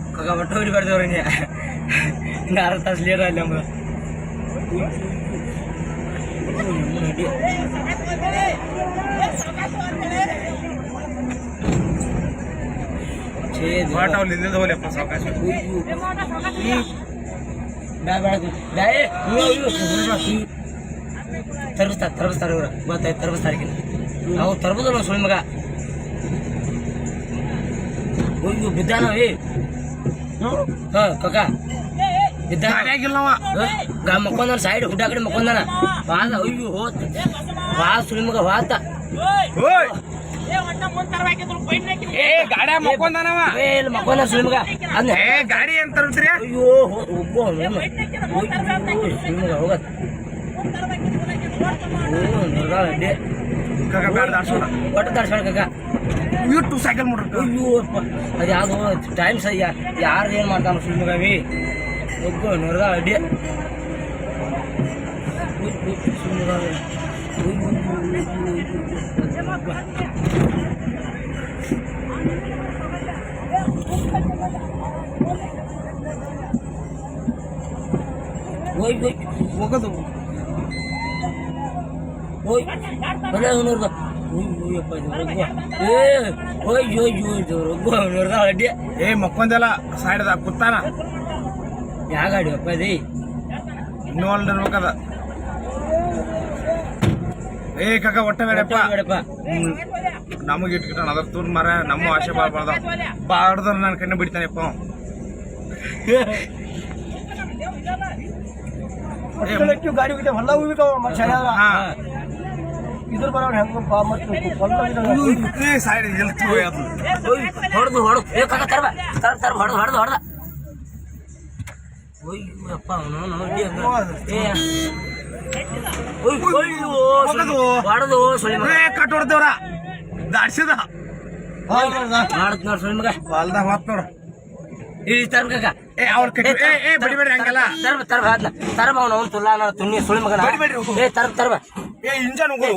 Kakak betul di pada orangnya. Nggak atas lihat aja mbak. वाटाव लिहिलेलं होले आपण सावकाश ತರಬಿಸ್ತಾರೆ ಇವ್ರು ಗೊತ್ತಾಯ್ತು ತರಬಿಸ್ತಾರೆ ನಾವು ತರಬುದು ನಾವು ಸುಳಿ ಮಗ ಅಯ್ಯೋ ಬಿದ್ದಾನ ಕಕ್ಕ ಆಗಿಲ್ಲವ ಮಕ್ಕೊಂದಾನ ಸೈಡ್ ಹುಡ್ಡ ಕಡೆ ಮಕ್ಕೊಂದಾನ ಬಾದ ಅಯ್ಯೋ ಹೋತ ಬಾ ಸುಳಿ ಮಗ ಹೋತ ಗಾಡಿ ಮಕ್ಕೊಂದಾನವ ಮಕ್ಕೊಂದಾನ ಸುಳಿ ಮಗ ಅದ್ನ ಗಾಡಿ ಏನ್ ತರ್ತೀರಿ ಅಯ್ಯೋ ಒಬ್ಬ ಸುಳಿ ಮಗ ಹೋಗತ್ ಒಟ್ಟು ತರ್ಸ್ಬೇಡ ಕಕ್ಕ ಇಟ್ಟು ಸೈಕಲ್ ಮಾಡ್ರಿ ಅಯ್ಯೋ ಅದು ಯಾವ್ದು ಟೈಮ್ ಸರಿ ಯಾರು ಏನು ಮಾಡ್ತಾನ ಸುಳಿ ಮಗವಿ ಒಬ್ಬ ನೋಡ್ದ ಅಡ್ಡಿ ಹೋಗೋದು Oi, mana menurut gua? Oi, apa itu? Gua menurut gua dia. ಮಕ್ಕೊಂದೆಲ್ಲ ಸೈಡ್ದಾಗ ಕುತ್ತಾನ Ya ಗಾಡಿ ಅಪ್ಪ ಇದೆ. ಇನ್ನೂ ಅಲ್ಲಿರ್ಬೇಕದ ಕಾಕ ಒಟ್ಟ ಬೇಡಪ್ಪ ನಮಗೆ ಇಟ್ಕಿಟ್ಟ ಅದ್ರ ತೂರ್ ಮರ ನಮ್ಮ ಆಶೆ ಬಾಳ್ಬಾರ್ದ ಬಾಡ್ದ್ರ ನನ್ನ ಕಣ್ಣು ಬಿಡ್ತಾನೆಪ್ಪ ಗಾಡಿ ಹೋಗಿದೆ ಹೊಲ ಹೋಗ್ಬೇಕು ಹಾ ಇದ್ರ ಬರೋಣ ಹೆಂಗ ಸೈಡ್ ಎಲ್ತು ಹೊಡೆದು ಕಾಕ ತರ ಹೊಡೆದ ಅಪ್ಪ ಹೊಡೆದು ಸುಳಿ ಮಗ ಕಟ್ ಹೊಡ್ದೇವ್ರ ದಾಡ್ಸಿದ ಮಾಡತ್ ನೋಡ್ ಸುಳಿ ಮಗ ಹೊಲ್ದಾಗ ಹೊತ್ ನೋಡ ಇಲ್ಲಿ ತರ್ಬೇಕ ಅವ್ರ ಬಡಿಬೇಡ್ರಿ ಹಂಗೆಲ್ಲ ತರ್ಬ ಅವ್ನು ತುಲ್ಲ ತುಣ್ಣಿ ಸುಳಿ ಮಗನ ಬಡಿಬೇಡ್ರಿ ತರ್ಬ ಇಂಜನ್ ಹೋಗೋದು